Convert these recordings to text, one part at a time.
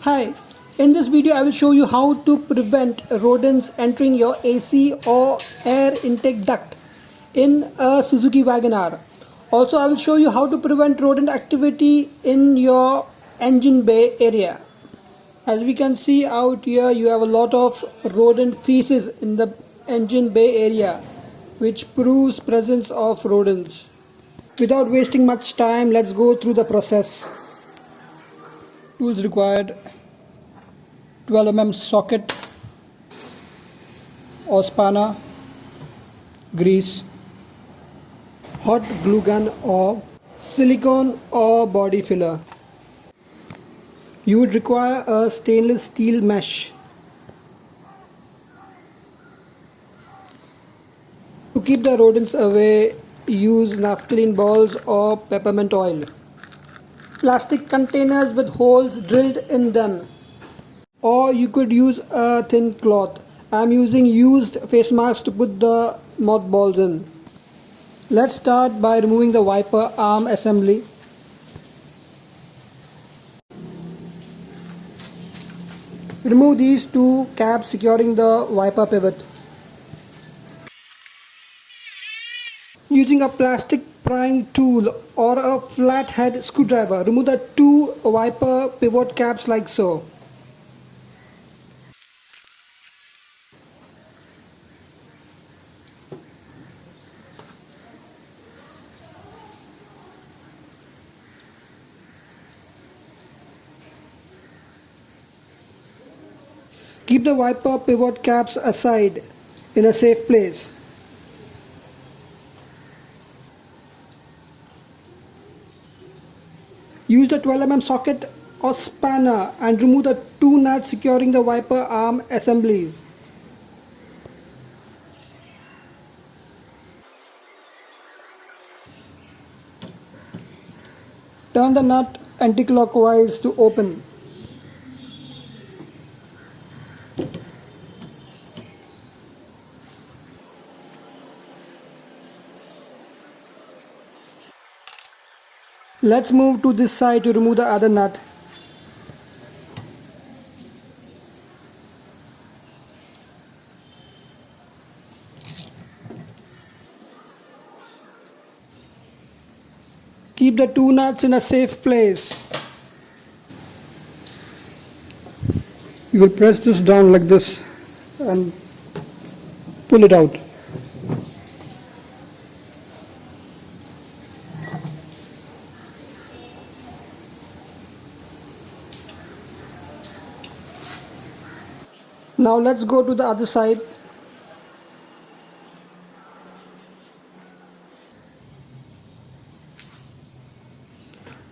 Hi, in this video I will show you how to prevent rodents entering your AC or air intake duct in a Suzuki Wagon R. Also I will show you how to prevent rodent activity in your engine bay area. As we can see out here, you have a lot of rodent feces in the engine bay area, which proves presence of rodents. Without wasting much time, let's go through the process. Tools required: 12 mm socket or spanner, grease, hot glue gun or silicone or body filler. You would require a stainless steel mesh. To keep the rodents away, use naphthalene balls or peppermint oil. Plastic containers with holes drilled in them. Or you could use a thin cloth. I am using used face masks to put the mothballs in. Let's start by removing the wiper arm assembly. Remove these two caps securing the wiper pivot. Using a plastic prying tool or a flathead screwdriver, remove the two wiper pivot caps like so. Keep the wiper pivot caps aside in a safe place. Use the 12 mm socket or spanner and remove the two nuts securing the wiper arm assemblies. Turn the nut anticlockwise to open. Let's move to this side to remove the other nut. Keep the two nuts in a safe place. You will press this down like this and pull it out. Now let's go to the other side.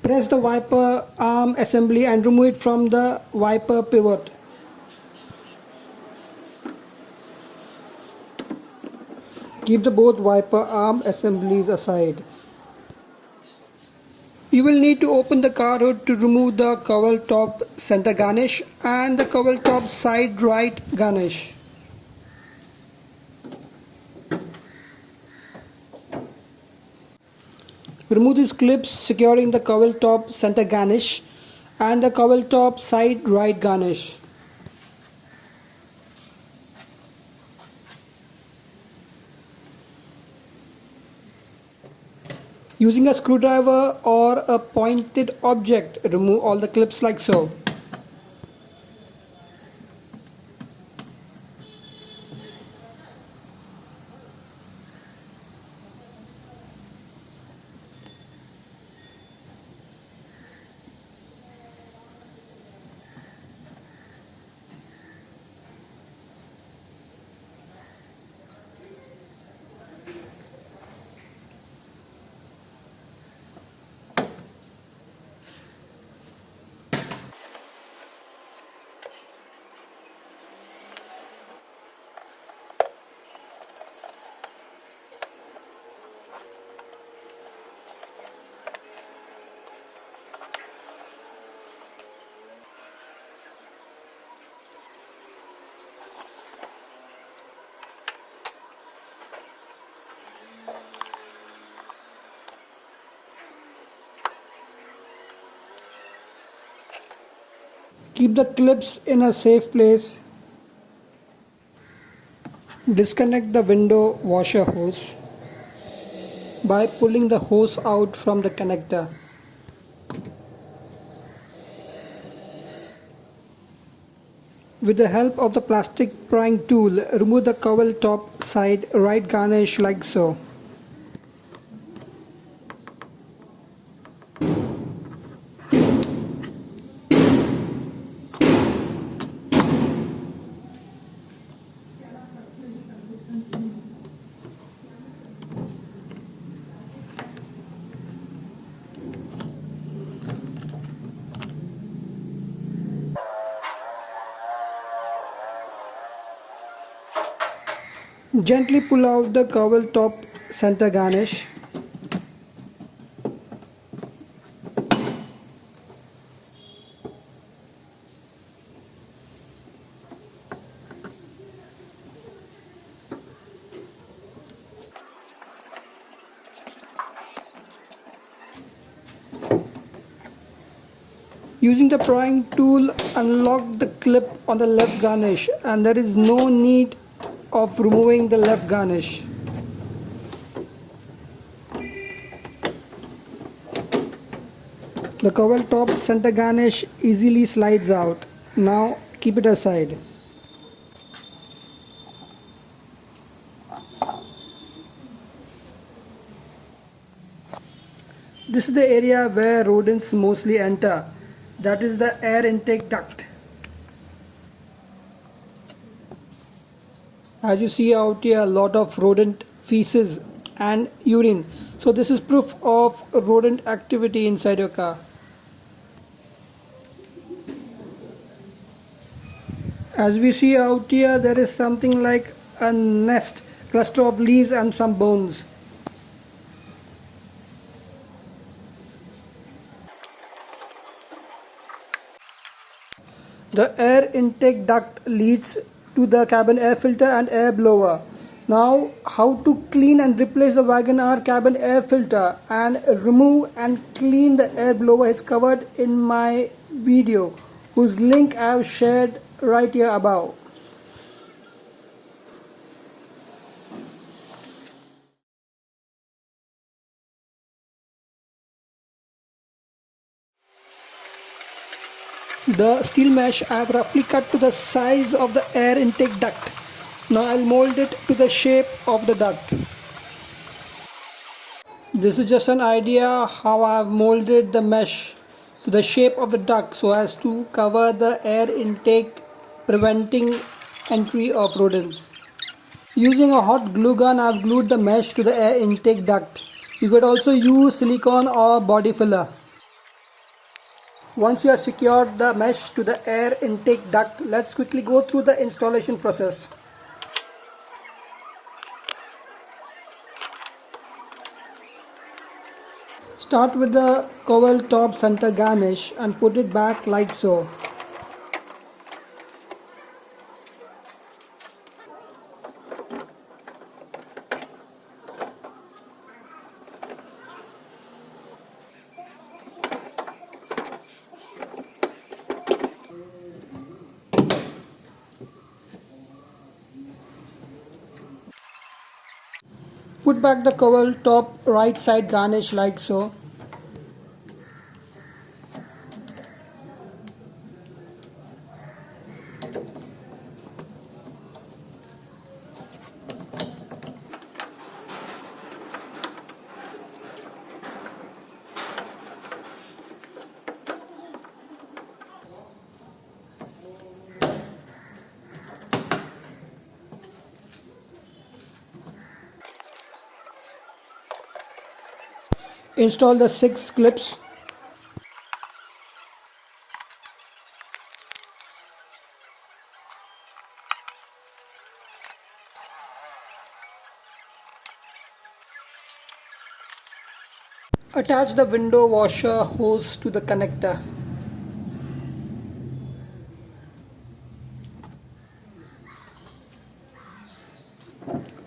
Press the wiper arm assembly and remove it from the wiper pivot. Keep the both wiper arm assemblies aside. You will need to open the car hood to remove the cowl top center garnish and the cowl top side right garnish. Remove these clips securing the cowl top center garnish and the cowl top side right garnish. Using a screwdriver or a pointed object, remove all the clips like so. Keep the clips in a safe place. Disconnect the window washer hose by pulling the hose out from the connector. With the help of the plastic prying tool, remove the cowl top side right garnish like so. Gently pull out the cowl top center garnish. Using the prying tool, unlock the clip on the left garnish, and there is no need of removing the left garnish. The cowl top center garnish easily slides out. Now keep it aside. This is the area where rodents mostly enter. That is the air intake duct. As you see out here, a lot of rodent feces and urine. So this is proof of rodent activity inside your car. As we see out here, there is something like a nest, cluster of leaves and some bones. The air intake duct leads to the cabin air filter and air blower. Now, how to clean and replace the Wagon R cabin air filter and remove and clean the air blower is covered in my video, whose link I have shared right here above. The steel mesh I have roughly cut to the size of the air intake duct. Now I'll mold it to the shape of the duct. This is just an idea how I have molded the mesh to the shape of the duct so as to cover the air intake, preventing entry of rodents. Using a hot glue gun, I have glued the mesh to the air intake duct. You could also use silicone or body filler. Once you have secured the mesh to the air intake duct, let's quickly go through the installation process. Start with the cowl top center garnish and put it back like so. Put back the cowl top right side garnish like so. Install the 6 clips. Attach the window washer hose to the connector.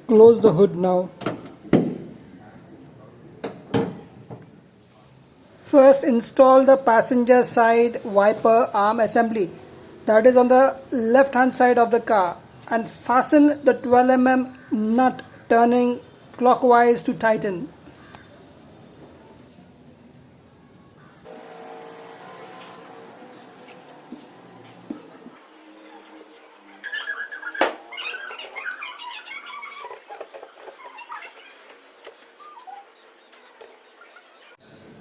Close the hood now. First, install the passenger side wiper arm assembly, that is on the left hand side of the car, and fasten the 12 mm nut turning clockwise to tighten.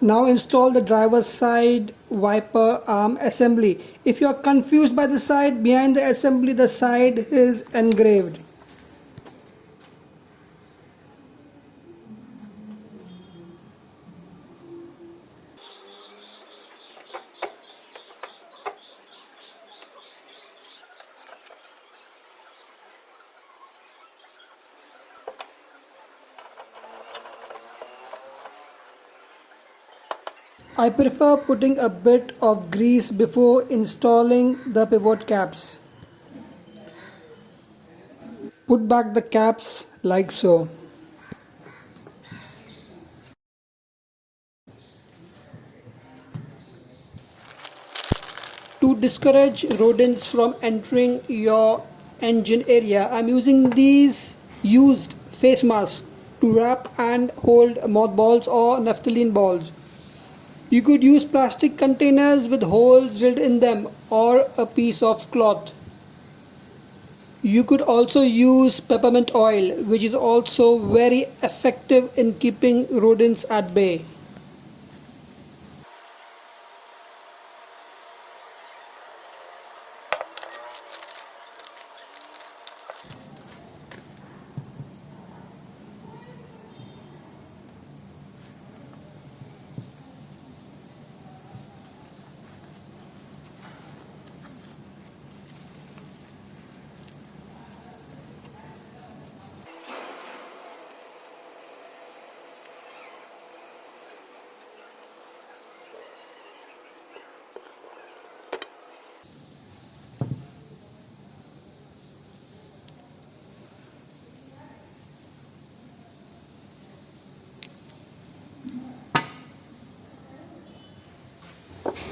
Now install the driver's side wiper arm assembly. If you are confused by the side, behind the assembly the side is engraved. I prefer putting a bit of grease before installing the pivot caps. Put back the caps like so. To discourage rodents from entering your engine area, I am using these used face masks to wrap and hold mothballs or naphthalene balls. You could use plastic containers with holes drilled in them or a piece of cloth. You could also use peppermint oil, which is also very effective in keeping rodents at bay.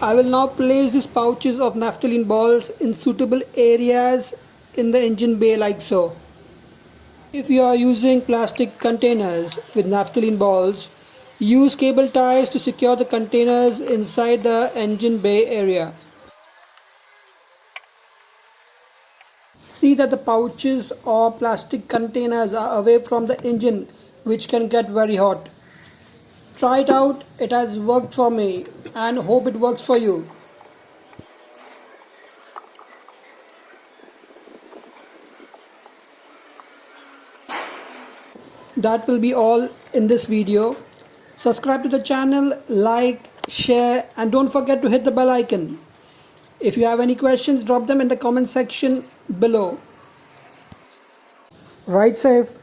I will now place these pouches of naphthalene balls in suitable areas in the engine bay like so. If you are using plastic containers with naphthalene balls, use cable ties to secure the containers inside the engine bay area. See that the pouches or plastic containers are away from the engine, which can get very hot. Try it out, it has worked for me and hope it works for you. That will be all in this video. Subscribe to the channel, like, share, and don't forget to hit the bell icon. If you have any questions, drop them in the comment section below. Ride safe.